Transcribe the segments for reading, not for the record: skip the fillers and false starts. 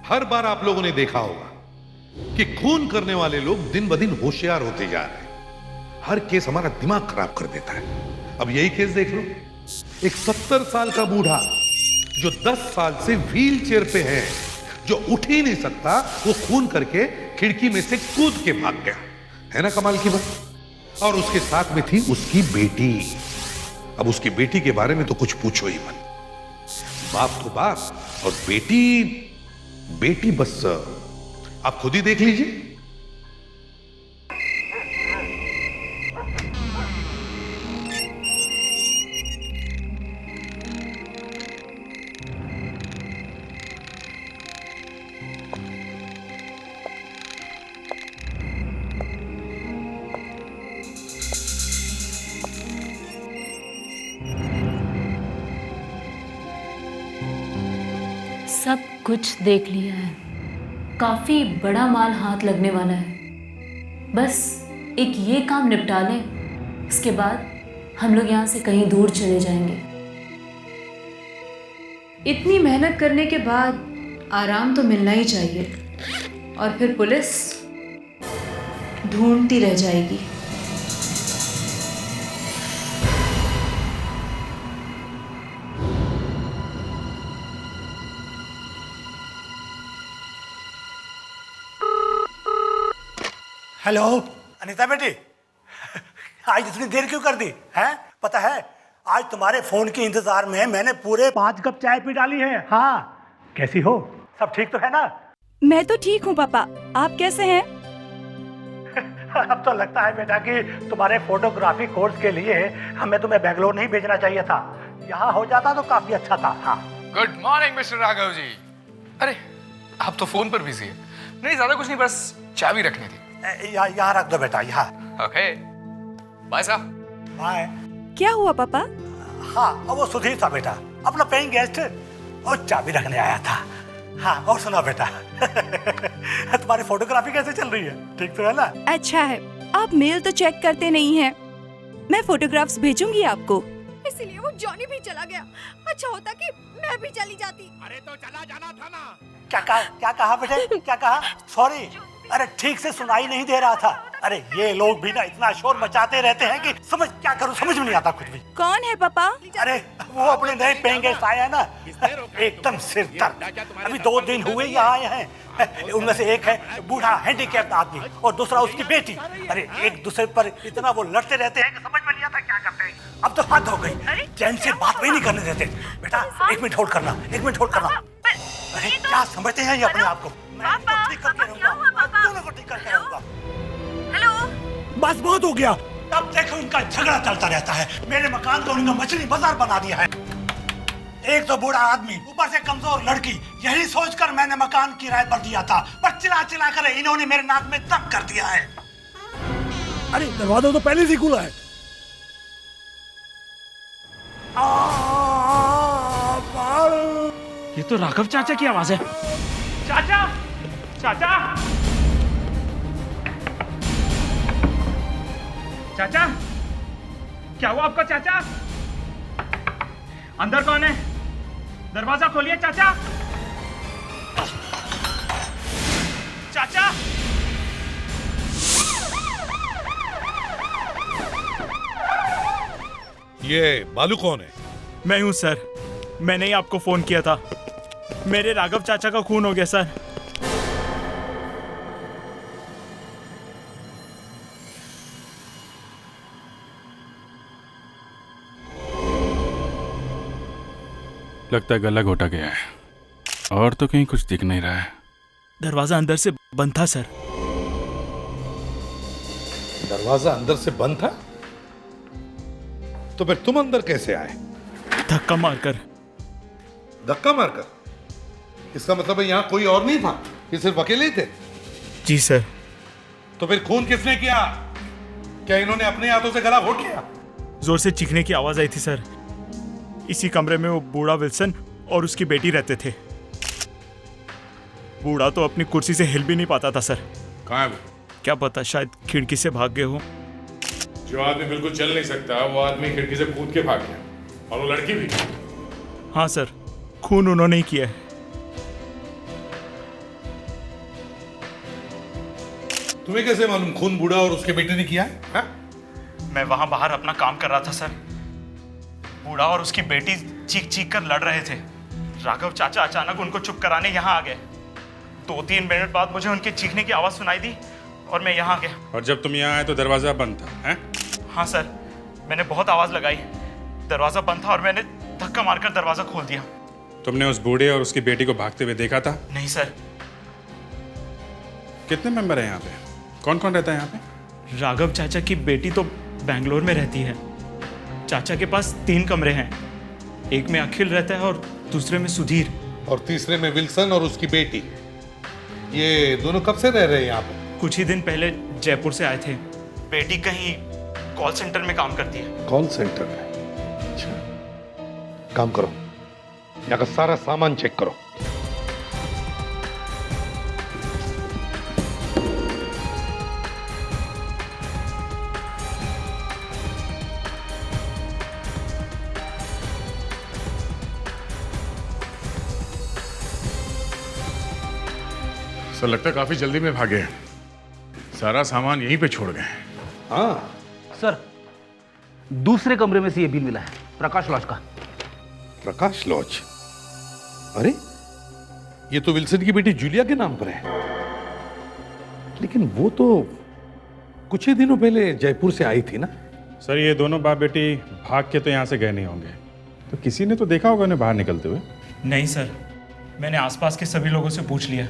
हर बार आप लोगों ने देखा होगा कि खून करने वाले लोग दिन ब दिन होशियार होते जा रहे हैं। हर केस हमारा दिमाग खराब कर देता है। अब यही केस देख लो, एक 70 साल का बूढ़ा जो 10 साल से व्हील चेयर पे है, जो उठ ही नहीं सकता, वो खून करके खिड़की में से कूद के भाग गया। है ना कमाल की बात। और उसके साथ में थी उसकी बेटी। अब उसकी बेटी के बारे में तो कुछ पूछो ही मत। बाप तो बाप और बेटी बस आप खुद ही देख लीजिए। सब कुछ देख लिया है, काफी बड़ा माल हाथ लगने वाला है। बस एक ये काम निपटा लें, इसके बाद हम लोग यहाँ से कहीं दूर चले जाएंगे। इतनी मेहनत करने के बाद आराम तो मिलना ही चाहिए, और फिर पुलिस ढूंढती रह जाएगी। हेलो अनीता बेटी, आज इतनी देर क्यों कर दी है? पता है आज तुम्हारे फोन के इंतजार में मैंने पूरे 5 कप चाय पी डाली है। हाँ, कैसी हो? सब ठीक तो है ना? मैं तो ठीक हूँ पापा, आप कैसे हैं? अब तो लगता है बेटा कि तुम्हारे फोटोग्राफी कोर्स के लिए हमें तुम्हें बेंगलोर नहीं भेजना चाहिए था। यहाँ हो जाता तो काफी अच्छा था। हाँ, good morning mister Raghav ji. अरे आप तो फोन पर बिजी है। नहीं ज्यादा कुछ नहीं, बस चाबी रखनी थी। यहाँ रख दो बेटा, यहाँ। ओके, बाय साहब। बाय। क्या हुआ पापा? हाँ, वो सुधीर था बेटा, अपना पेइंग गेस्ट, और चाबी रखने आया था। हाँ, और सुना बेटा तुम्हारी फोटोग्राफी कैसे चल रही है? ठीक तो है ना? अच्छा है, आप मेल तो चेक करते नहीं हैं। मैं फोटोग्राफ्स भेजूंगी आपको। इसीलिए वो जॉनी भी चला गया। अच्छा होता कि मैं भी चली जाती। अरे तो चला जाना था ना। क्या कहा बेटे? क्या कहा? सॉरी, अरे ठीक से सुनाई नहीं दे रहा था। अरे ये लोग भी ना इतना शोर मचाते रहते हैं कि समझ में नहीं आता कुछ भी। कौन है पापा? अरे वो अपने नए पेइंग गेस्ट आया है ना, एकदम सिर दर्द। अभी 2 दिन हुए ही आए हैं। उनमें से एक है बूढ़ा हैंडीकैप्ड आदमी और दूसरा उसकी बेटी। अरे एक दूसरे पर इतना वो लड़ते रहते हैं कि समझ में नहीं आता क्या करते हैं। अब तो हद हो गई, चैन से बात भी नहीं करने देते। बेटा 1 मिनट होल्ड करना, 1 मिनट होल्ड करना। अरे क्या समझते हैं ये अपने आप को? मैं इनको ठीक करके रहूंगा, मैं दोनों को ठीक करके रहूंगा। हेलो, बस बहुत हो गया। अब देखो इनका झगड़ा चलता रहता है। मेरे मकान को इनका मछली बाजार बना दिया है। एक तो बूढ़ा आदमी, ऊपर से कमजोर लड़की। यही सोचकर मैंने मकान किराए पर दिया था, पर चिल्ला कर इन्होंने मेरे नाक में दम कर दिया है। अरे दरवाजा तो पहले से खुला है। ये तो राघव चाचा की आवाज है। चाचा, चाचा, चाचा, क्या हुआ आपका चाचा? अंदर कौन है? दरवाजा खोलिए चाचा। चाचा, ये बालू कौन है? मैं हूं सर, मैंने ही आपको फोन किया था। मेरे राघव चाचा का खून हो गया सर। लगता है गला घोटा गया है और तो कहीं कुछ दिख नहीं रहा है। दरवाजा अंदर से बंद था सर। दरवाजा अंदर से बंद था? तो फिर तुम अंदर कैसे आए? धक्का मारकर। धक्का मारकर? इसका मतलब है यहाँ कोई और नहीं था, ये सिर्फ अकेले ही थे? जी सर। तो फिर खून किसने किया? क्या इन्होंने अपने हाथों से गला घोट लिया? जोर से चीखने की आवाज आई थी सर। इसी कमरे में वो बूढ़ा विल्सन और उसकी बेटी रहते थे। बूढ़ा तो अपनी कुर्सी से हिल भी नहीं पाता था सर। कहाँ है वो? क्या पता, शायद खिड़की से भाग गए हो। जो आदमी बिल्कुल चल नहीं सकता वो आदमी खिड़की से कूद के भाग गया, और वो लड़की भी। हाँ सर, खून उन्होंने ही किया है। तुम्हें कैसे मालूम खून बूढ़ा और उसके बेटे ने किया है? हाँ? मैं वहां बाहर अपना काम कर रहा था सर। बूढ़ा और उसकी बेटी चीख चीख कर लड़ रहे थे। राघव चाचा अचानक उनको चुप कराने यहाँ आ गए। 2-3 मिनट बाद मुझे उनके चीखने की आवाज़ सुनाई दी और मैं यहाँ आ गया। और जब तुम यहाँ आए तो दरवाज़ा बंद था, हैं? हाँ सर, मैंने बहुत आवाज़ लगाई, दरवाज़ा बंद था और मैंने धक्का मारकर दरवाज़ा खोल दिया। तुमने उस बूढ़े और उसकी बेटी को भागते हुए देखा था? नहीं सर। कितने मेंबर हैं यहाँ पे? कौन कौन रहता है यहाँ पे? राघव चाचा की बेटी तो बेंगलोर में रहती है। चाचा के पास 3 कमरे हैं, एक में अखिल रहता है और दूसरे में सुधीर। और तीसरे में विल्सन और उसकी बेटी। ये दोनों कब से रह रहे हैं यहाँ पे? कुछ ही दिन पहले जयपुर से आए थे। बेटी कहीं कॉल सेंटर में काम करती है। कॉल सेंटर में? अच्छा, काम करो, यहाँ का सारा सामान चेक करो। सर लगता है काफी जल्दी में भागे हैं। सारा सामान यहीं पे छोड़ गए। हाँ सर, दूसरे कमरे में से ये बिल मिला है, प्रकाश लॉज का। प्रकाश लॉज? अरे ये तो विल्सन की बेटी जूलिया के नाम पर है। लेकिन वो तो कुछ ही दिनों पहले जयपुर से आई थी ना? सर ये दोनों बाप बेटी भाग के तो यहाँ से गए नहीं होंगे, तो किसी ने तो देखा होगा उन्हें बाहर निकलते हुए। नहीं सर, मैंने आसपास के सभी लोगों से पूछ लिया,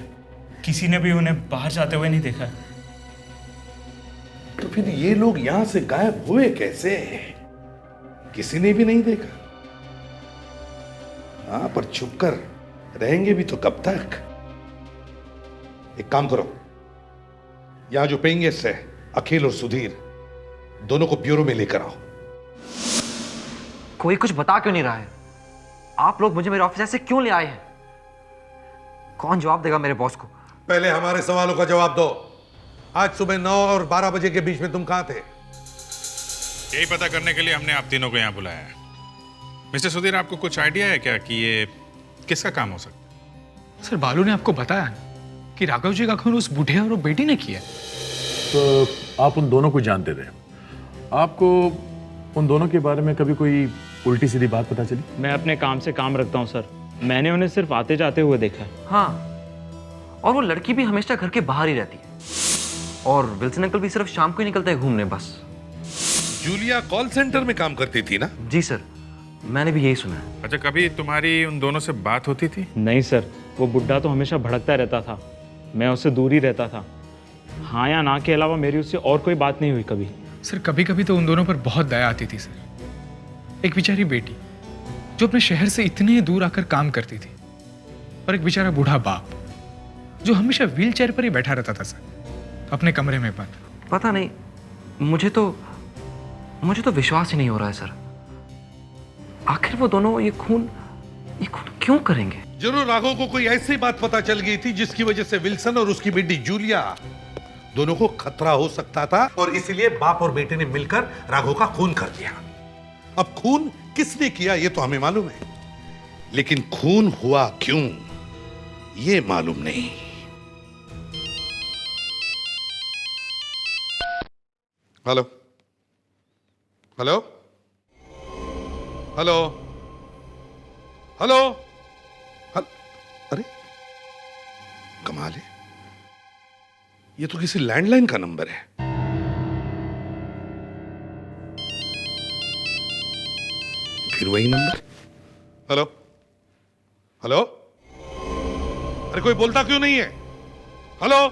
किसी ने भी उन्हें बाहर जाते हुए नहीं देखा। तो फिर ये लोग यहां से गायब हुए कैसे? किसी ने भी नहीं देखा। हाँ, पर छुपकर रहेंगे भी तो कब तक? एक काम करो, यहां जो पेइंग गेस्ट है अखिल और सुधीर, दोनों को ब्यूरो में लेकर आओ। कोई कुछ बता क्यों नहीं रहा है? आप लोग मुझे मेरे ऑफिस ऐसे क्यों ले आए हैं? कौन जवाब देगा मेरे बॉस को? पहले हमारे सवालों का जवाब दो। आज सुबह 9 और 12 बजे के बीच में तुम कहां थे? यही पता करने के लिए हमने आप तीनों को यहाँ बुलाया है। मिस्टर सुधीर, आपको कुछ आइडिया है क्या कि ये किसका काम हो सकता है? सर बालू ने आपको बताया कि राघव जी का खून उस बूढ़े और वो बेटी ने किया। तो आप उन दोनों को जानते थे? आपको उन दोनों के बारे में कभी कोई उल्टी सीधी बात पता चली? मैं अपने काम से काम रखता हूँ सर, मैंने उन्हें सिर्फ आते जाते हुए देखा। हाँ, और वो लड़की भी हमेशा घर के बाहर ही रहती है, और विल्सन अंकल भी सिर्फ शाम को ही निकलते हैं घूमने बस। जूलिया कॉल सेंटर में काम करती थी ना? जी सर, मैंने भी यही सुना है। अच्छा, कभी तुम्हारी उन दोनों से बात होती थी? नहीं सर, वो बुड्ढा तो हमेशा भड़कता रहता था, मैं उससे दूर ही रहता था। हाँ या ना के अलावा मेरी उससे और कोई बात नहीं हुई कभी। सर कभी कभी तो उन दोनों पर बहुत दया आती थी सर। एक बेचारी बेटी जो अपने शहर से इतने दूर आकर काम करती थी, और एक बेचारा बूढ़ा बाप जो हमेशा व्हील चेयर पर ही बैठा रहता था सर, अपने कमरे में बंद। पता नहीं, मुझे तो विश्वास ही नहीं हो रहा है सर। आखिर वो दोनों ये खून क्यों करेंगे? जरूर राघव को कोई ऐसी बात पता चल गई थी जिसकी वजह से विल्सन और उसकी बेटी जूलिया दोनों को खतरा हो सकता था, और इसलिए बाप और बेटे ने मिलकर राघव का खून कर दिया। अब खून किसने किया ये तो हमें मालूम है, लेकिन खून हुआ क्यों ये मालूम नहीं। हेलो हेलो हेलो हेलो, अरे कमाल है, ये तो किसी लैंडलाइन का नंबर है। फिर वही नंबर। हेलो हेलो, अरे कोई बोलता क्यों नहीं है? हेलो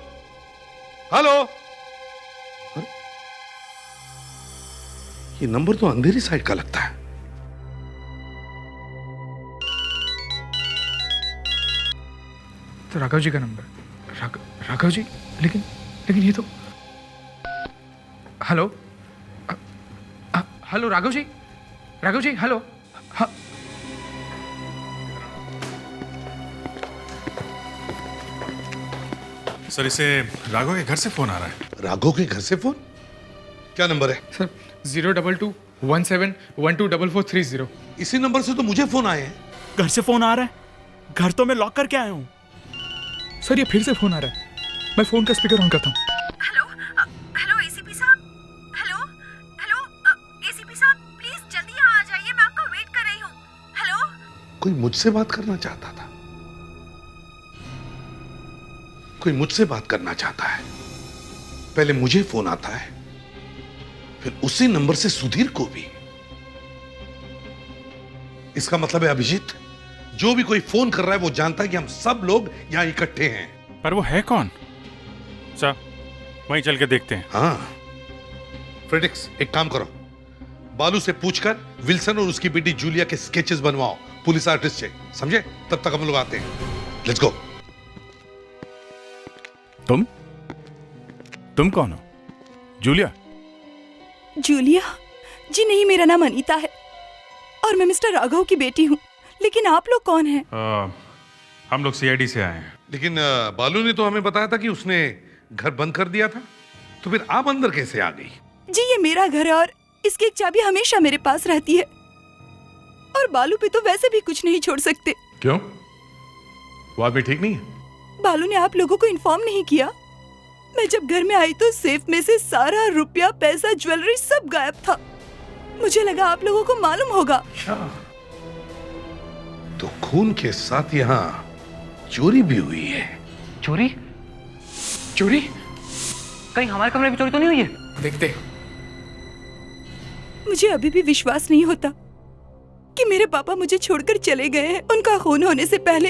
हेलो, अरे ये नंबर तो अंधेरी साइड का लगता है। तो राघव जी का नंबर। राघव जी, लेकिन ये तो। Hello hello Raghav ji, hello. हाँ, सर इसे राघव के घर से फोन आ रहा है। राघव के घर से फोन? क्या नंबर है? सर 02217124430। इसी नंबर से तो मुझे फोन आए हैं। घर से फोन आ रहा है? घर तो मैं लॉक करके आया हूँ। सर ये फिर से फोन आ रहा है, मैं फोन का स्पीकर ऑन करता हूँ। हेलो कोई मुझसे बात करना चाहता था, कोई मुझसे बात करना चाहता है। पहले मुझे फोन आता है, फिर उसी नंबर से सुधीर को भी। इसका मतलब है अभिजीत, जो भी कोई फोन कर रहा है वो जानता है कि हम सब लोग यहां इकट्ठे हैं। पर वो है कौन? सर वहीं चल के देखते हैं। हाँ फ्रेडिक्स, एक काम करो, बालू से पूछकर विल्सन और उसकी बेटी जूलिया के स्केचेस बनवाओ पुलिस आर्टिस्ट से, समझे? तब तक हम लोग आते हैं। Let's go. तुम कौन हो? जूलिया? जूलिया? जी नहीं, मेरा नाम अनीता है और मैं मिस्टर राघव की बेटी हूँ। लेकिन आप लोग कौन हैं? हम लोग सीआईडी से आए हैं। लेकिन बालू ने तो हमें बताया था कि उसने घर बंद कर दिया था, तो फिर आप अंदर कैसे आ गई? जी ये मेरा घर है और इसकी एक चाबी हमेशा मेरे पास रहती है। और बालू पे तो वैसे भी कुछ नहीं छोड़ सकते। क्यों? वो आदमी ठीक नहीं है? बालू ने आप लोगों को इन्फॉर्म नहीं किया? मैं जब घर में आई तो सेफ में से सारा रुपया, पैसा, ज्वेलरी सब गायब था। मुझे लगा आप लोगों को मालूम होगा। तो खून के साथ यहाँ चोरी भी हुई है। चोरी? चोरी? कहीं हमारे कमरे में चोरी तो नहीं हुई है? देखते। मुझे अभी भी विश्वास नहीं होता कि मेरे पापा मुझे छोड़कर चले गए हैं। उनका खून होने से पहले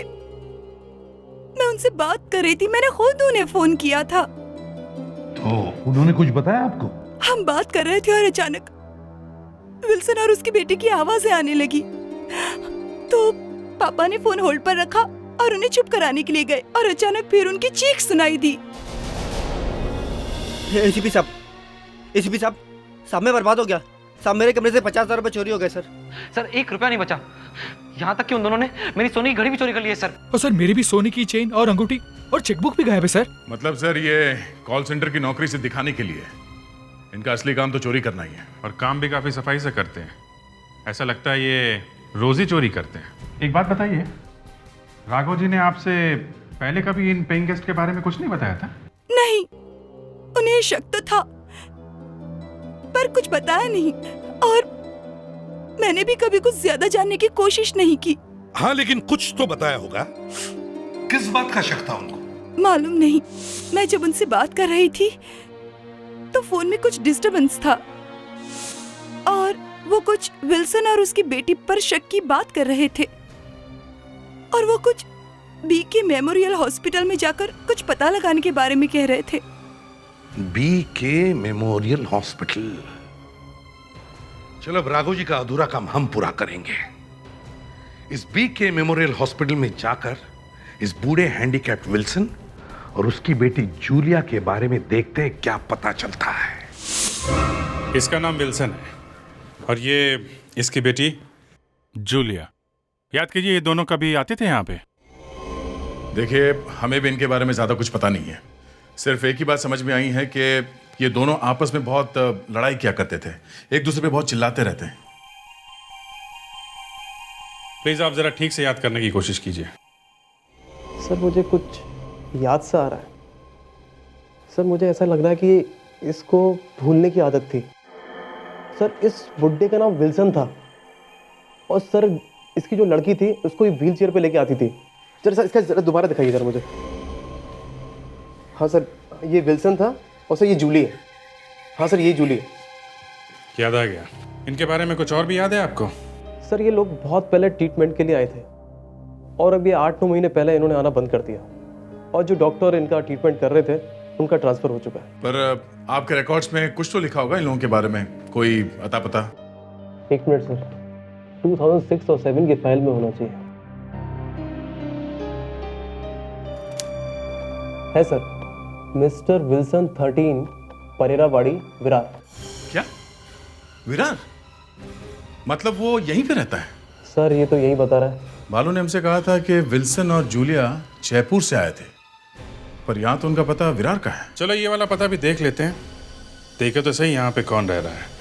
मैं उनसे बात कर रही थी, मैंने खुद उन्हें फोन किया था। तो उन्होंने कुछ बताया आपको? हम बात कर रहे थे और अचानक विल्सन और उसकी बेटी की आवाजें आने लगी। तो पापा ने फोन होल्ड पर रखा और उन्हें चुप कराने के लिए गए और अचानक फिर उनकी चीख सुनाई दी। एसीपी साहब, साहब मैं बर्बाद हो गया। साहब मेरे कमरे से 50,000 रुपए चोरी हो गए सर। सर 1 रुपया नहीं बचा। यहाँ तक कि उन दोनों ने मेरी सोने की घड़ी भी चोरी कर ली है सर। और सर मेरी भी सोने की चेन और अंगूठी और चेकबुक भी गायब है सर। मतलब सर ये कॉल सेंटर की नौकरी से दिखाने के लिए, इनका असली काम तो चोरी करना ही है। और काम भी काफी सफाई से करते हैं। ऐसा लगता है ये रोज ही चोरी करते हैं। एक बात बताइए, राघव जी ने आपसे पहले कभी इन पेइंग गेस्ट के बारे में कुछ नहीं बताया था? नहीं, उन्हें शक तो था पर कुछ बताया नहीं और मैंने भी कभी कुछ ज्यादा जानने की कोशिश नहीं की। हाँ लेकिन कुछ तो बताया होगा। किस बात का शक था उनको? मालूम नहीं, मैं जब उनसे बात कर रही थी तो फोन में कुछ डिस्टरबेंस था और वो कुछ विल्सन और उसकी बेटी पर शक की बात कर रहे थे और वो कुछ बीके मेमोरियल हॉस्पिटल में जाकर कुछ पता लगाने के बारे में कह रहे थे। BK memorial hospital. चलो अब राघव जी का अधूरा काम हम पूरा करेंगे। इस बीके मेमोरियल हॉस्पिटल में जाकर इस बूढ़े हैंडीकैप्ड विल्सन और उसकी बेटी जूलिया के बारे में देखते हैं क्या पता चलता है। इसका नाम विल्सन है और ये इसकी बेटी जूलिया। याद कीजिए, ये दोनों कभी आते थे यहाँ पे? देखिए हमें भी इनके बारे में ज्यादा कुछ पता नहीं है। सिर्फ एक ही बात समझ में आई है कि ये दोनों आपस में बहुत लड़ाई किया करते थे, एक दूसरे पे बहुत चिल्लाते रहते हैं। प्लीज आप जरा ठीक से याद करने की कोशिश कीजिए। सर मुझे कुछ याद सा आ रहा है। सर मुझे ऐसा लग रहा है कि इसको भूलने की आदत थी। सर इस बुड्ढे का नाम विल्सन था और सर इसकी जो लड़की थी उसको व्हील चेयर पे लेके आती थी। जरा सर इसका जरा दोबारा दिखाइए सर मुझे। हाँ सर ये विल्सन था और सर ये जूली है। हाँ सर ये जूली है। याद आ गया। इनके बारे में कुछ और भी याद है आपको? सर ये लोग बहुत पहले ट्रीटमेंट के लिए आए थे और अब ये 8-9 महीने पहले इन्होंने आना बंद कर दिया और जो डॉक्टर इनका ट्रीटमेंट कर रहे थे उनका ट्रांसफर हो चुका है। पर आपके रिकॉर्ड्स में कुछ तो लिखा होगा इन लोगों के बारे में, कोई अता पता? एक मिनट सर, 2006 और 7 की फाइल में होना चाहिए। है सर, मिस्टर विल्सन 13 परेरावाड़ी विरार। क्या विरार? मतलब वो यहीं पे रहता है? सर ये तो यही बता रहा है। बालू ने हमसे कहा था कि विल्सन और जूलिया जयपुर से आए थे, पर यहाँ तो उनका पता विरार का है। चलो ये वाला पता भी देख लेते हैं, देखे तो सही यहाँ पे कौन रह रहा है।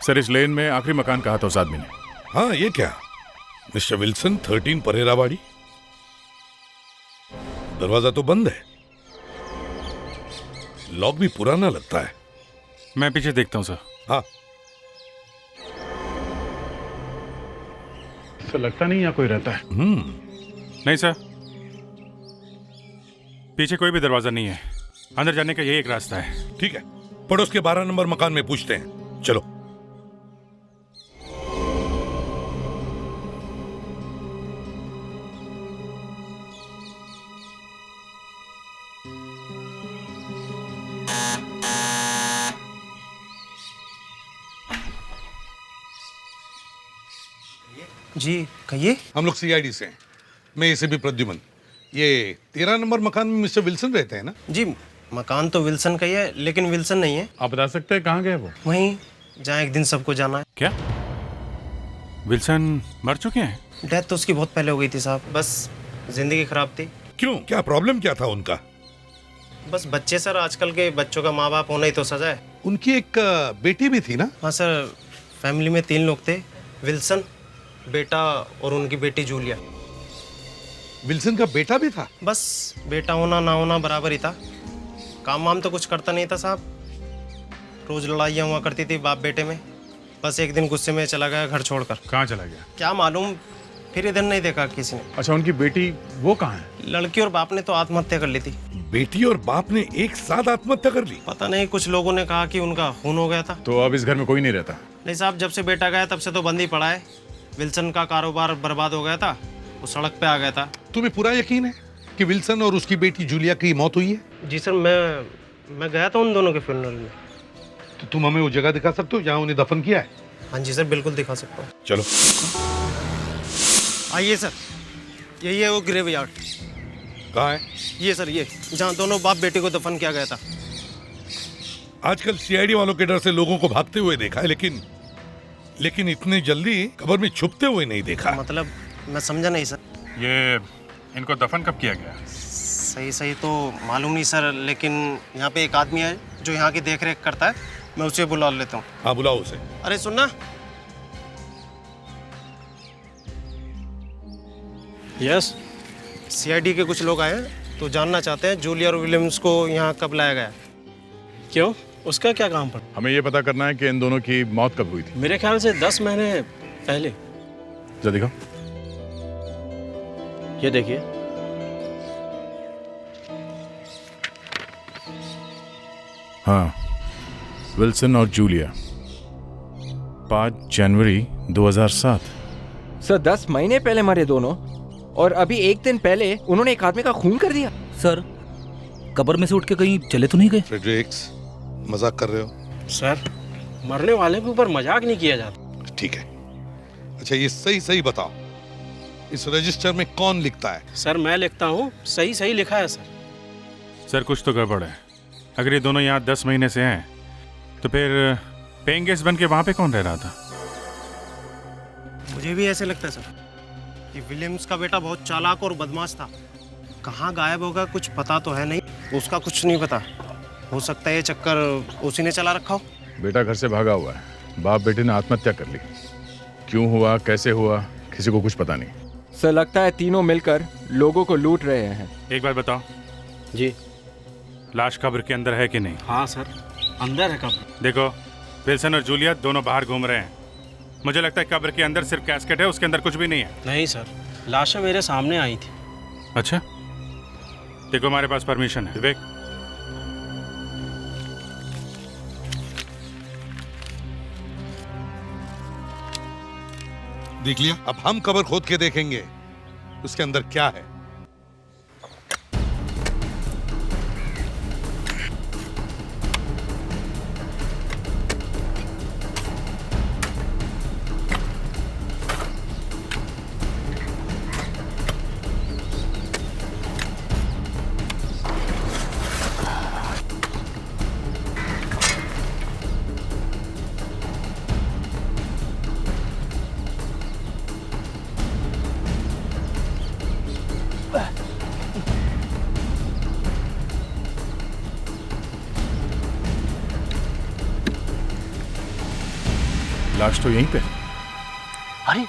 सर इस लेन में आखिरी मकान कहा था उस आदमी ने। हाँ ये क्या, मिस्टर विल्सन 13 परेरावाड़ी। दरवाजा तो बंद है लॉक भी पुराना लगता है। मैं पीछे देखता हूँ सर। हाँ, सर लगता नहीं यहाँ कोई रहता है। नहीं सर, पीछे कोई भी दरवाजा नहीं है। अंदर जाने का यही एक रास्ता है। ठीक है, पड़ोस के 12 नंबर मकान में पूछते हैं। चलो। जी कहिए। हम लोग सीआईडी से हैं। मैं इसे भी प्रद्युमन। ये 13 नंबर मकान में मिस्टर विल्सन रहते हैं ना? जी मकान तो विल्सन का ही है, लेकिन विल्सन नहीं है। आप बता सकते हैं कहाँ गए वो? वहीं जहाँ एक दिन सबको जाना है। क्या विल्सन मर चुके हैं? डेथ तो उसकी बहुत पहले हो गई थी साहब, बस जिंदगी खराब थी। क्यों, क्या प्रॉब्लम क्या था उनका? बस बच्चे सर, आजकल के बच्चों का माँ बाप होना ही तो सजा है। उनकी एक बेटी भी थी ना? हाँ सर, फैमिली में 3 लोग थे, विल्सन, बेटा और उनकी बेटी जूलिया। विल्सन का बेटा भी था? बस बेटा होना ना होना बराबर ही था। काम वाम तो कुछ करता नहीं था साहब, रोज लड़ाइयाँ हुआ करती थी बाप बेटे में। बस एक दिन गुस्से में चला गया घर छोड़कर। कहाँ चला गया? क्या मालूम, फिर इधर नहीं देखा किसी ने। अच्छा, उनकी बेटी वो कहाँ है? लड़की और बाप ने तो आत्महत्या कर ली थी। बेटी और बाप ने एक साथ आत्महत्या कर ली? पता नहीं, कुछ लोगों ने कहा कि उनका खून हो गया था। तो अब इस घर में कोई नहीं रहता? नहीं साहब, जब से बेटा गया तब से तो बंद ही पड़ा है। विल्सन का कारोबार बर्बाद हो गया था, वो सड़क पे आ गया था। तुम्हें पूरा यकीन है कि विल्सन और उसकी बेटी जूलिया की मौत हुई है? जी सर, मैं गया था उन दोनों के फ्यूनरल में। तो तुम हमें वो जगह दिखा सकते हो जहाँ उन्हें दफन किया है? हाँ जी सर, बिल्कुल दिखा सकता हूँ। चलो आइए सर, यही है वो ग्रेव यार्ड। कहाँ है? ये सर, ये जहाँ दोनों बाप बेटे को दफन किया गया था। आजकल सीआईडी वालों के डर से लोगों को भागते हुए देखा है, लेकिन इतने जल्दी कब्र में छुपते हुए नहीं देखा। मतलब मैं समझा नहीं सर। ये इनको दफन कब किया गया? सही तो मालूम नहीं सर, लेकिन यहाँ पे एक आदमी है जो यहाँ की देख रेख करता है, मैं उसे बुला लेता हूँ। हाँ, बुलाओ उसे। अरे सुनना। यस, सीआईडी के कुछ लोग आए हैं तो जानना चाहते हैं जूलिया और विलियम्स को यहाँ कब लाया गया। क्यों, उसका क्या काम पड़ा? हमें ये पता करना है कि इन दोनों की मौत कब हुई थी। मेरे ख्याल से 10 महीने पहले। जरा दिखाओ। ये देखिए। हाँ, विल्सन और जूलिया, 5 जनवरी 2007। सर 10 महीने पहले मरे दोनों, और अभी एक दिन पहले उन्होंने एक आदमी का खून कर दिया। सर कब्र में से उठ के कहीं चले तो नहीं गए? फ्रेडरिक्स, मजाक कर रहे हो? सर, मरने वाले के ऊपर मजाक नहीं किया जाता। ठीक है। अच्छा, ये सही बताओ, इस रजिस्टर में कौन लिखता है? सर मैं लिखता हूँ, सही लिखा है सर। सर कुछ तो गड़बड़ है। अगर ये दोनों यहाँ 10 महीने से हैं, तो फिर पेइंग गेस्ट बन के वहाँ पे कौन रह रहा था? मुझे भी ऐसे लगता है सर कि विलियम्स का बेटा बहुत चालाक और बदमाश था। कहाँ गायब होगा कुछ पता तो है नहीं, उसका कुछ नहीं पता। हो सकता है ये चक्कर उसी ने चला रखा हो। बेटा घर से भागा हुआ है, बाप बेटे ने आत्महत्या कर ली। क्यों हुआ, कैसे हुआ, किसी को कुछ पता नहीं। सर लगता है तीनों मिलकर लोगों को लूट रहे हैं। एक बात बताओ जी, लाश कब्र के अंदर है कि नहीं? हाँ सर, अंदर है कब्र। देखो, विल्सन और जूलिया दोनों बाहर घूम रहे हैं। मुझे लगता है कब्र के अंदर सिर्फ कैस्केट है, उसके अंदर कुछ भी नहीं है। नहीं सर, लाशें मेरे सामने आई थी। अच्छा, देखो हमारे पास परमिशन है। विवेक, देख लिया? अब हम कब्र खोद के देखेंगे उसके अंदर क्या है। लाश तो यहीं पे। अरे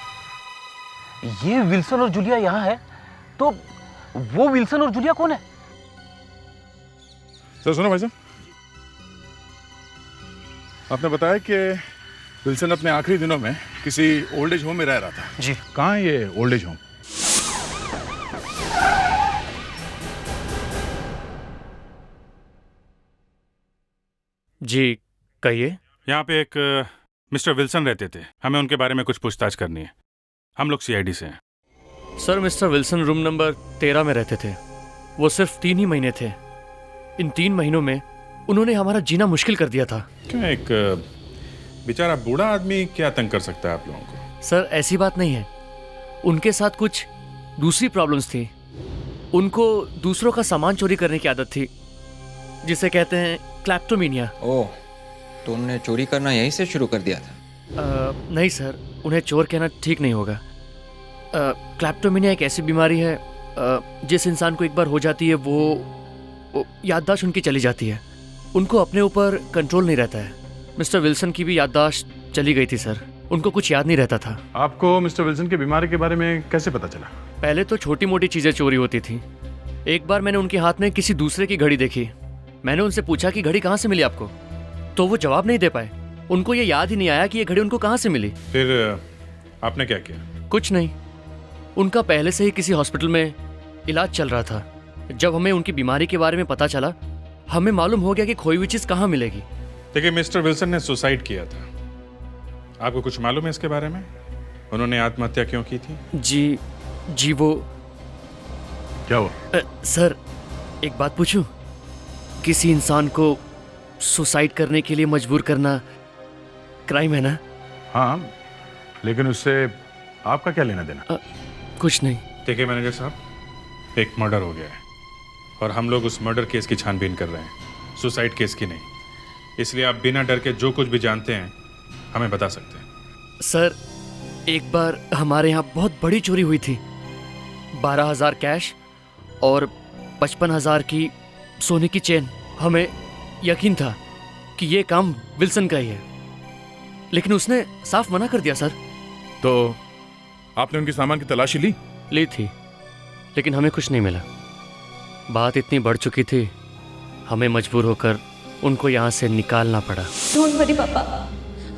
ये विल्सन और जूलिया यहाँ है, तो वो विल्सन और जूलिया कौन है? सर सुनो भाई साहब, आपने बताया कि विल्सन अपने आखिरी दिनों में किसी ओल्ड एज होम में रह रहा था। जी। कहाँ है ये ओल्ड एज होम? जी कहिए। यहाँ पे एक मिस्टर विल्सन रहते थे, हमें उनके बारे में कुछ पूछताछ करनी है। हम लोग सीआईडी से हैं। Sir mister Wilson room number 13 में रहते थे। वो सिर्फ 3 ही महीने थे। इन 3 महीनों में उन्होंने हमारा जीना मुश्किल कर दिया था। क्या एक बेचारा बूढ़ा आदमी क्या तंग कर सकता है आप लोगों को? सर ऐसी बात नहीं है, उनके साथ कुछ दूसरी प्रॉब्लम्स थी। उनको दूसरों का सामान चोरी करने की आदत थी, जिसे कहते हैं क्लैप्टोमेनिया। ओह, तो उन्होंने चोरी करना यहीं से शुरू कर दिया था? नहीं सर, उन्हें चोर कहना ठीक नहीं होगा। क्लैप्टोमेनिया एक ऐसी बीमारी है जिस इंसान को एक बार हो जाती है वो याददाश्त उनकी चली जाती है। उनको अपने ऊपर कंट्रोल नहीं रहता है। मिस्टर विल्सन की भी याददाश्त चली गई थी सर, उनको कुछ याद नहीं रहता था। आपको मिस्टर विल्सन की बीमारी के बारे में कैसे पता चला? पहले तो छोटी मोटी चीज़ें चोरी होती थी। एक बार मैंने उनके हाथ में किसी दूसरे की घड़ी देखी। मैंने उनसे पूछा कि घड़ी कहाँ से मिली आपको, तो वो जवाब नहीं दे पाए। उनको ये याद ही नहीं आया कि ये घड़ी उनको कहाँ से मिली। फिर आपने क्या किया? कुछ नहीं, उनका पहले से ही किसी हॉस्पिटल में इलाज चल रहा था। जब हमें उनकी बीमारी के बारे में पता चला, हमें मालूम हो गया कि खोई हुई चीज़ कहाँ मिलेगी। देखिए, मिस्टर विल्सन ने सुसाइड किया था। आपको कुछ मालूम है इसके बारे में? उन्होंने आत्महत्या क्यों की थी? जी वो क्या हुआ? सर एक बात पूछूं? किसी इंसान को सुसाइड करने के लिए मजबूर करना क्राइम है ना? हाँ, लेकिन उससे आपका क्या लेना देना? कुछ नहीं। देखिए मैनेजर साहब, एक मर्डर हो गया है और हम लोग उस मर्डर केस की छानबीन कर रहे हैं, सुसाइड केस की नहीं। इसलिए आप बिना डर के जो कुछ भी जानते हैं हमें बता सकते हैं। सर एक बार हमारे यहाँ बहुत बड़ी चोरी हुई थी। 12,000 कैश और 55,000 की सोने की चेन। हमें यकीन था कि ये काम विल्सन का ही है, लेकिन उसने साफ मना कर दिया सर। तो आपने उनके सामान की तलाशी ली थी, लेकिन हमें कुछ नहीं मिला। बात इतनी बढ़ चुकी थी, हमें मजबूर होकर उनको यहाँ से निकालना पड़ा। डोंट वरी पापा,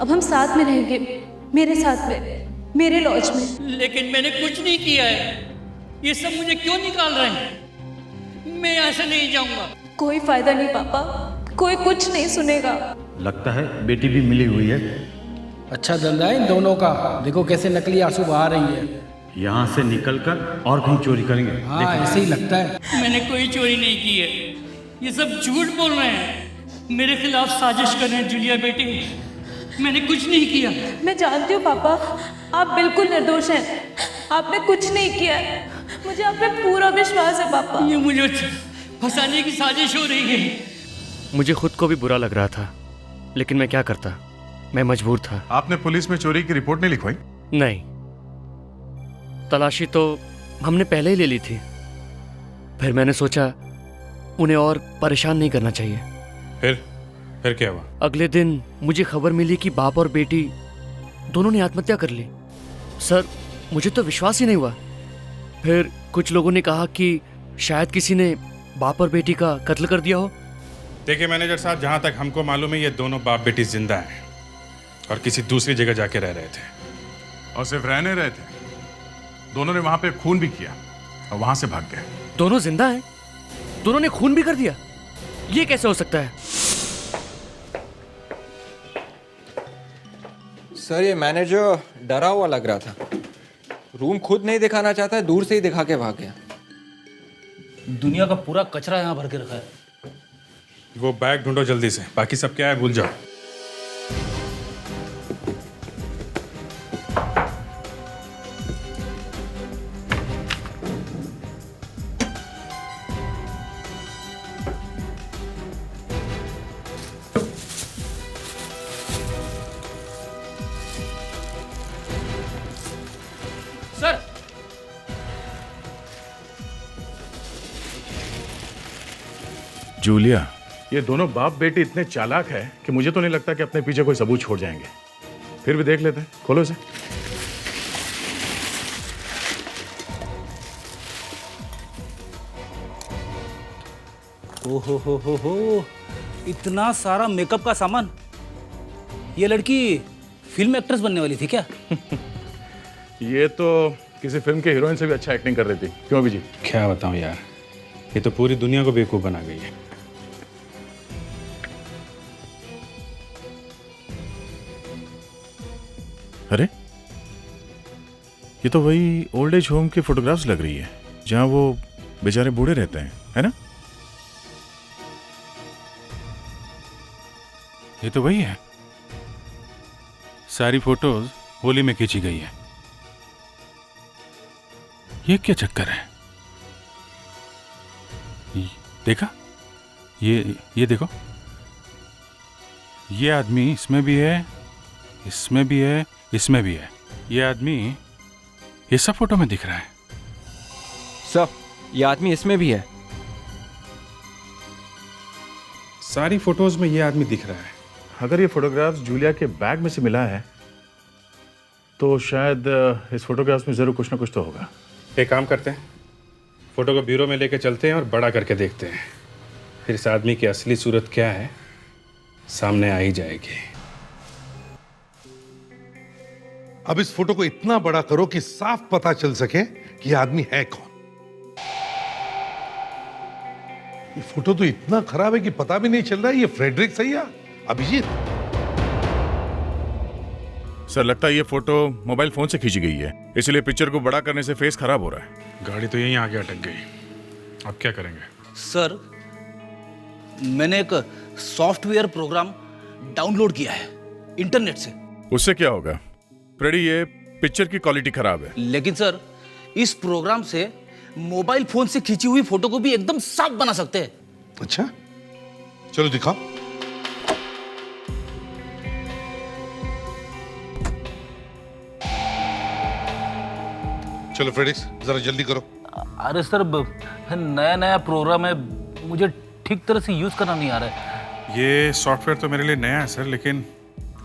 अब हम साथ में रहेंगे, मेरे साथ में, मेरे लॉज में। लेकिन मैंने कुछ नहीं किया है, ये सब मुझे क्यों निकाल रहे हैं? मैं यहाँ से नहीं जाऊंगा। कोई फायदा नहीं पापा, कोई कुछ नहीं सुनेगा। लगता है बेटी भी मिली हुई है। अच्छा धंधा है इन दोनों का। देखो कैसे नकली आंसू बहा रही है। यहाँ से निकलकर और कहीं चोरी करेंगे। हाँ ऐसे ही लगता है। मैंने कोई चोरी नहीं की है, ये सब झूठ बोल रहे हैं। मेरे खिलाफ साजिश कर रहे हैं जूलिया बेटी। मैंने कुछ नहीं किया। मैं जानती हूँ पापा, आप बिल्कुल निर्दोष हैं। आपने कुछ नहीं किया है, मुझे आप पे पूरा विश्वास है पापा। ये मुझे फंसाने की साजिश हो रही है। मुझे खुद को भी बुरा लग रहा था, लेकिन मैं क्या करता, मैं मजबूर था। आपने पुलिस में चोरी की रिपोर्ट नहीं लिखवाई? नहीं, तलाशी तो हमने पहले ही ले ली थी। फिर मैंने सोचा उन्हें और परेशान नहीं करना चाहिए। फिर क्या हुआ? अगले दिन मुझे खबर मिली कि बाप और बेटी दोनों ने आत्महत्या कर ली। सर मुझे तो विश्वास ही नहीं हुआ। फिर कुछ लोगों ने कहा कि शायद किसी ने बाप और बेटी का कत्ल कर दिया हो। देखिए मैनेजर साहब, जहाँ तक हमको मालूम है ये दोनों बाप बेटी जिंदा हैं और किसी दूसरी जगह जाके रह रहे थे। और सिर्फ रहने रहे थे, दोनों ने वहां पे खून भी किया और वहां से भाग गए। दोनों जिंदा हैं? दोनों ने खून भी कर दिया? ये कैसे हो सकता है? सर ये मैनेजर डरा हुआ लग रहा था। रूम खुद नहीं दिखाना चाहता है, दूर से ही दिखा के भाग गया। दुनिया का पूरा कचरा यहाँ भर के रखा है। वो बैग ढूंढो जल्दी से, बाकी सब क्या है भूल जाओ। सर जूलिया, ये दोनों बाप बेटी इतने चालाक है कि मुझे तो नहीं लगता कि अपने पीछे कोई सबूत छोड़ जाएंगे। फिर भी देख लेते हैं, खोलो इसे। हो, इतना सारा मेकअप का सामान। ये लड़की फिल्म एक्ट्रेस बनने वाली थी क्या? ये तो किसी फिल्म के हीरोइन से भी अच्छा एक्टिंग कर रही थी। क्यों अभिजीत? क्या बताऊं यार, ये तो पूरी दुनिया को बेवकूफ़ बना गई है। अरे ये तो वही ओल्ड एज होम की फोटोग्राफ्स लग रही है जहां वो बेचारे बूढ़े रहते हैं, है ना? ये तो वही है, सारी फोटोज होली में खींची गई है। ये क्या चक्कर है? देखा, ये देखो, ये आदमी इसमें भी है, इसमें भी है, इसमें भी है। ये आदमी ये सब फोटो में दिख रहा है। सर, ये आदमी इसमें भी है। सारी फोटोज में ये आदमी दिख रहा है। अगर ये फोटोग्राफ्स जूलिया के बैग में से मिला है तो शायद इस फोटोग्राफ्स में जरूर कुछ ना कुछ तो होगा। एक काम करते हैं, फोटो को ब्यूरो में लेके चलते हैं और बड़ा करके देखते हैं, फिर इस आदमी की असली सूरत क्या है सामने आ ही जाएगी। अब इस फोटो को इतना बड़ा करो कि साफ पता चल सके कि यह आदमी है कौन। ये फोटो तो इतना खराब है कि पता भी नहीं चल रहा है ये फ्रेडरिक सही है अभिजीत। सर लगता है ये फोटो मोबाइल फोन से खींची गई है, इसलिए पिक्चर को बड़ा करने से फेस खराब हो रहा है। गाड़ी तो यहीं आके अटक गई, अब क्या करेंगे? सर, मैंने एक सॉफ्टवेयर प्रोग्राम डाउनलोड किया है इंटरनेट से। उससे क्या होगा फ्रेडी? ये पिक्चर की क्वालिटी खराब है। लेकिन सर, इस प्रोग्राम से मोबाइल फोन से खींची हुई फोटो को भी एकदम साफ बना सकते हैं। अच्छा, चलो दिखाओ। चलो फ्रेडिक्स, जरा जल्दी करो। अरे सर, नया नया प्रोग्राम है, मुझे ठीक तरह से यूज करना नहीं आ रहा है। ये सॉफ्टवेयर तो मेरे लिए नया है सर, लेकिन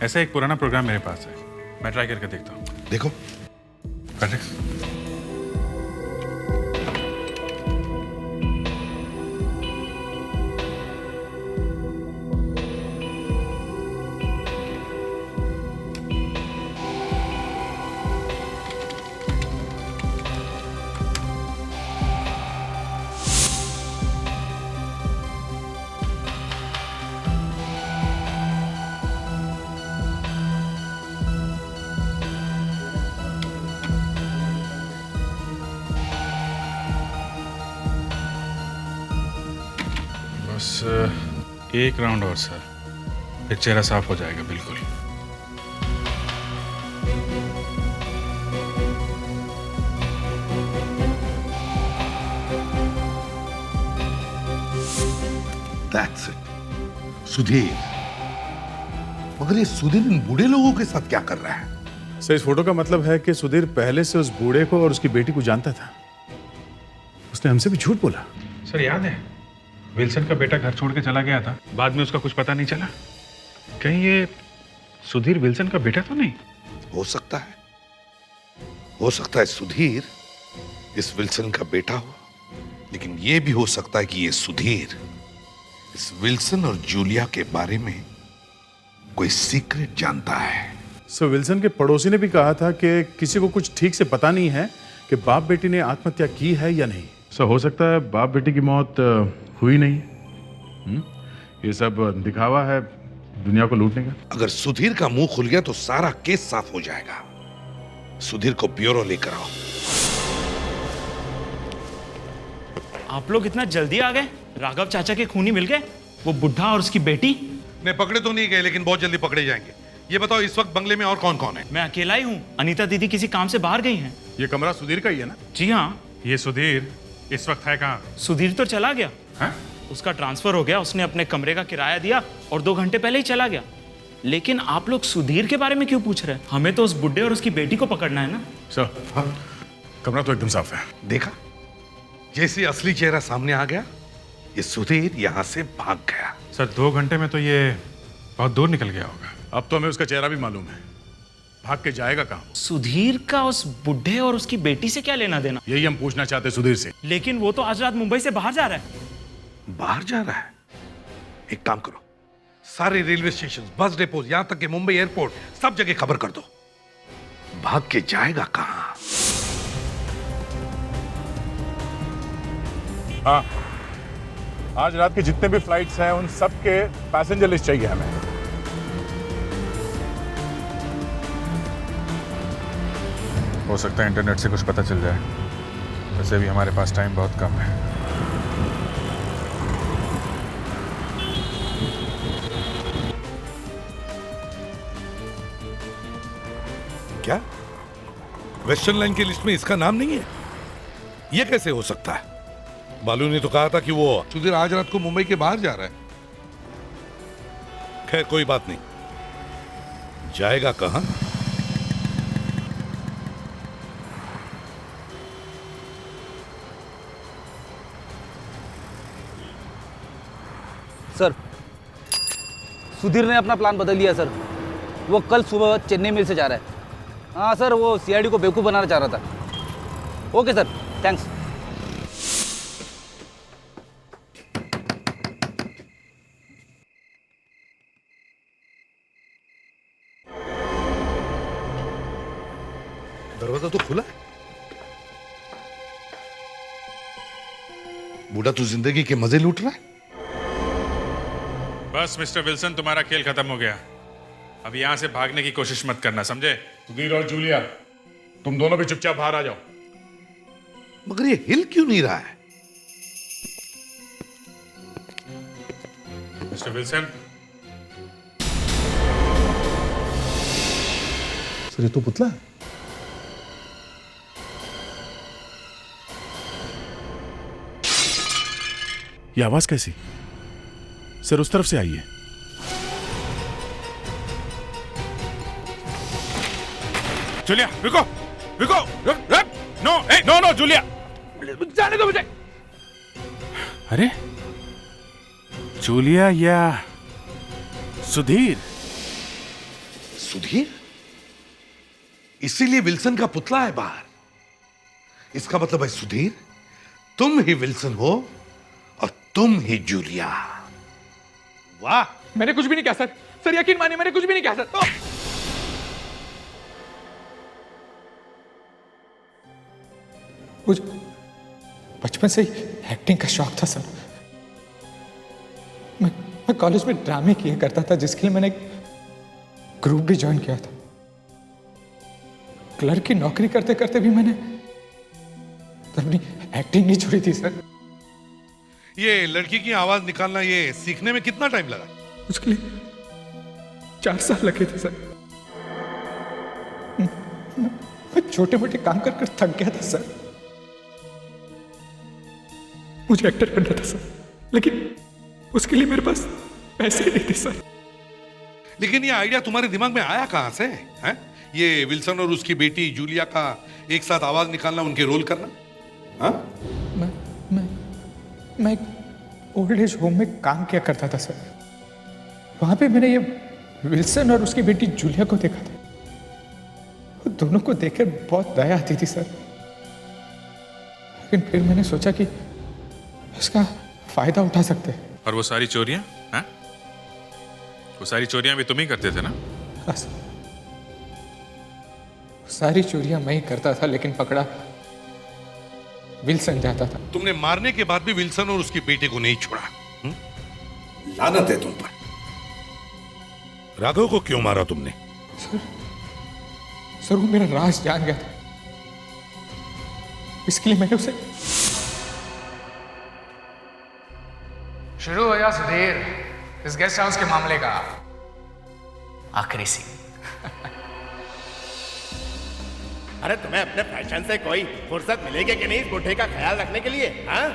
ऐसा एक पुराना प्रोग्राम मेरे पास है, मैं ट्राई करके देखता हूँ। देखो फ्रेडिक्स, बस एक राउंड और सर, फिर चेहरा साफ हो जाएगा बिल्कुल। That's it. सुधीर। मगर ये सुधीर इन बूढ़े लोगों के साथ क्या कर रहा है? सर इस फोटो का मतलब है कि सुधीर पहले से उस बूढ़े को और उसकी बेटी को जानता था। उसने हमसे भी झूठ बोला। सर याद है, विल्सन का बेटा घर छोड़ के चला गया था, बाद में उसका कुछ पता नहीं चला। कहीं ये सुधीर विल्सन का बेटा तो नहीं? हो सकता है, हो सकता है सुधीर इस विल्सन का बेटा हो, लेकिन यह भी हो सकता है कि ये सुधीर इस विल्सन और जूलिया के बारे में कोई सीक्रेट जानता है। सर विल्सन के पड़ोसी ने भी कहा था कि किसी को कुछ ठीक से पता नहीं है कि बाप बेटी ने आत्महत्या की है या नहीं। सर हो सकता है बाप बेटी की मौत हुई नहीं। ये सब दिखावा है दुनिया को लूटने का। अगर सुधीर का मुंह खुल गया तो सारा केस साफ हो जाएगा। सुधीर को ब्यूरो लेकर आओ। आप लोग इतना जल्दी आ गए? राघव चाचा के खूनी मिल गए? वो बुढ़ा और उसकी बेटी? नहीं, पकड़े तो नहीं गए, लेकिन बहुत जल्दी पकड़े जाएंगे। ये बताओ इस वक्त बंगले में और कौन कौन है? मैं अकेला ही हूँ, अनीता दीदी किसी काम से बाहर गई हैं। ये कमरा सुधीर का ही है ना? जी हाँ। ये सुधीर इस वक्त है कहाँ? सुधीर तो चला गया। हाँ? उसका ट्रांसफर हो गया, उसने अपने कमरे का किराया दिया और 2 घंटे पहले ही चला गया। लेकिन आप लोग सुधीर के बारे में क्यों पूछ रहे हैं? हमें तो उस बुड्ढे और उसकी बेटी को पकड़ना है ना। सर कमरा तो एकदम साफ है। देखा, जैसे असली चेहरा सामने आ गया, ये सुधीर यहाँ से भाग गया। सर 2 घंटे में तो ये बहुत दूर निकल गया होगा। अब तो हमें उसका चेहरा भी मालूम है, भाग के जाएगा कहाँ? सुधीर का उस बुढ़े और उसकी बेटी से क्या लेना देना? यही हम पूछना चाहते सुधीर से। लेकिन वो तो आज रात मुंबई से बाहर जा रहा है। बाहर जा रहा है? एक काम करो, सारे रेलवे स्टेशन, बस डिपो, यहां तक कि मुंबई एयरपोर्ट, सब जगह खबर कर दो। भाग के जाएगा कहां? हाँ, आज रात के जितने भी फ्लाइट्स हैं उन सब के पैसेंजर लिस्ट चाहिए हमें। हो सकता है इंटरनेट से कुछ पता चल जाए, वैसे भी हमारे पास टाइम बहुत कम है। क्या वेस्टर्न लाइन की लिस्ट में इसका नाम नहीं है? यह कैसे हो सकता है? बालू ने तो कहा था कि वो सुधीर आज रात को मुंबई के बाहर जा रहा है। खैर कोई बात नहीं, जाएगा कहां? सर, सुधीर ने अपना प्लान बदल लिया सर। वो कल सुबह चेन्नई मेल से जा रहा है। हाँ सर, वो सीआईडी को बेवकूफ़ बनाना चाह रहा था। Okay sir, thanks. दरवाजा तो खुला है। बूढ़ा तो जिंदगी के मजे लूट रहा है। बस मिस्टर विल्सन, तुम्हारा खेल खत्म हो गया। अब यहां से भागने की कोशिश मत करना, समझे? सुधीर और जूलिया, तुम दोनों भी चुपचाप बाहर आ जाओ। मगर ये हिल क्यों नहीं रहा है? Mister Wilson. सर ये तो पुतला है। ये आवाज कैसी? सर उस तरफ से आई है। जूलिया रुको, रुको, नो, नो नो जूलिया, जाने दो मुझे। अरे जूलिया या सुधीर? सुधीर? इसीलिए विल्सन का पुतला है बाहर। इसका मतलब है सुधीर, तुम ही विल्सन हो और तुम ही जूलिया। वाह! मैंने कुछ भी नहीं कहा सर। सर यकीन मानिए, मैंने कुछ भी नहीं कहा सर। मुझे बचपन से ही एक्टिंग का शौक था सर। मैं कॉलेज में ड्रामे किया करता था, जिसके लिए मैंने ग्रुप भी ज्वाइन किया था। क्लर्क की नौकरी करते करते भी मैंने अपनी एक्टिंग नहीं छोड़ी थी सर। ये लड़की की आवाज निकालना ये सीखने में कितना टाइम लगा? उसके लिए 4 साल लगे थे सर। मैं छोटे मोटे काम कर कर थक गया था सर। मुझे एक्टर बनना था सर, लेकिन उसके लिए मेरे पास पैसे ही नहीं थे सर। लेकिन ये आइडिया तुम्हारे दिमाग में आया कहां से है? ये विल्सन और उसकी बेटी जूलिया का एक साथ आवाज निकालना, उनके रोल करना? हाँ? मैं एक ओल्ड एज होम में काम किया करता था सर। वहां पे मैंने ये विल्सन और उसकी बेटी जूलिया को देखा था। दोनों को देखकर बहुत दया आती थी सर। लेकिन फिर मैंने सोचा कि इसका फायदा उठा सकते हैं। और वो सारी चोरियां, हाँ? वो सारी चोरियां भी तुम ही करते थे ना? हाँ सर, सारी चोरियां मैं ही करता था, लेकिन पकड़ा विल्सन जाता था। तुमने मारने के बाद भी विल्सन और उसकी बेटे को नहीं छोड़ा। लानत है तुम पर। राघव को क्यों मारा तुमने? सर वो मेरा राज जान गया था, इसके लिए मैंने उसे। शुरू हो गया सुधीर इस गेस्ट हाउस के मामले का आखिरी सीन। अरे तुम्हें अपने फैशन से कोई फुर्सत मिलेगी कि नहीं इस बुढ़े का ख्याल रखने के लिए? हाँ?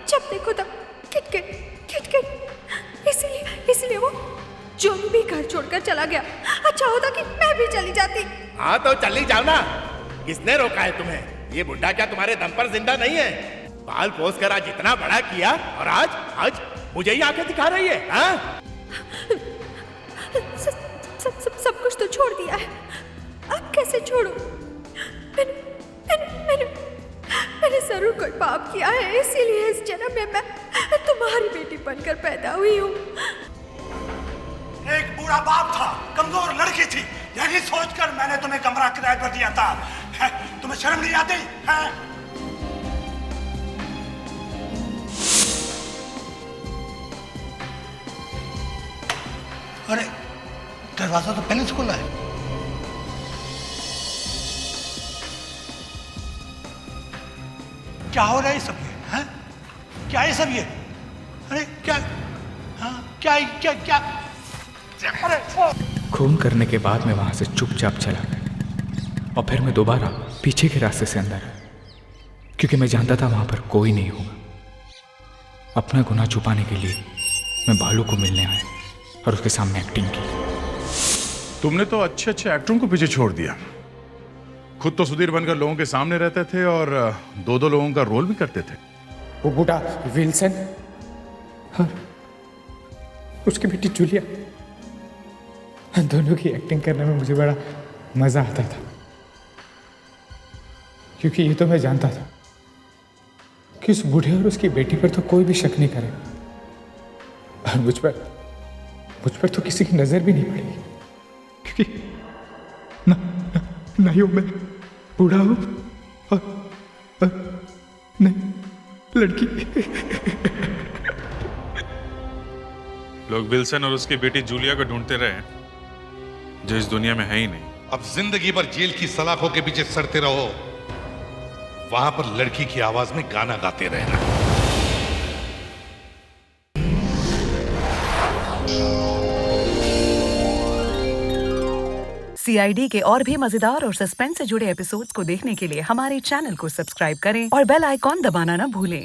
जब देखो तब किटकिट किटकिट। इसीलिए वो जोनी भी घर छोड़कर चला गया। अच्छा होता कि मैं भी चली जाती। हाँ तो चली जाओ ना। किसने रोका है तुम्हें? ये बुढ़ा क्या तुम्हारे दम पर जिंदा नहीं है? बाल पोस कर आज इतना बड़ा किया और आज मुझे ही आंखें दिखा रही है। हाँ? सब कुछ तो छोड़ दिया है, अब कैसे छोड़ूं? मैंने जरूर कोई पाप किया है, इसीलिए इस जन्म में मैं तुम्हारी बेटी बनकर पैदा हुई हूँ। एक बूढ़ा बाप था, कमजोर लड़की थी, यही सोचकर मैंने तुम्हें कमरा किराए पर दिया था। तुम्हें शर्म नहीं आती है? अरे दरवाजा तो पहले से खुला है। क्या हो रहा है सब ये? हैं? क्या है सब ये? अरे क्या? हाँ क्या क्या क्या? अरे खून करने के बाद मैं वहां से चुपचाप चला गया और फिर मैं दोबारा पीछे के रास्ते से अंदर आया, क्योंकि मैं जानता था वहां पर कोई नहीं होगा। अपना गुनाह छुपाने के लिए मैं भालू को मिलने आया और उसके सामने एक्टिंग की। तुमने तो अच्छे अच्छे एक्टरों को पीछे छोड़ दिया। खुद तो सुधीर बनकर लोगों के सामने रहते थे और दो दो लोगों का रोल भी करते थे। वो बूढ़ा विल्सन और उसकी बेटी जूलिया, दोनों की एक्टिंग करने में मुझे बड़ा मजा आता था, क्योंकि ये तो मैं जानता था कि उस बूढ़े और उसकी बेटी पर तो कोई भी शक नहीं करे, और मुझ पर तो किसी की नजर भी नहीं पड़ेगी, क्योंकि ना ही मैं बूढ़ा हूं और नहीं लड़की। लोग विल्सन और उसकी बेटी जूलिया को ढूंढते रहे, जो इस दुनिया में है ही नहीं। अब जिंदगी भर जेल की सलाखों के पीछे सड़ते रहो, वहां पर लड़की की आवाज में गाना गाते रहना। CID के और भी मजेदार और सस्पेंस से जुड़े एपिसोड्स को देखने के लिए हमारे चैनल को सब्सक्राइब करें और बेल आइकॉन दबाना ना भूलें।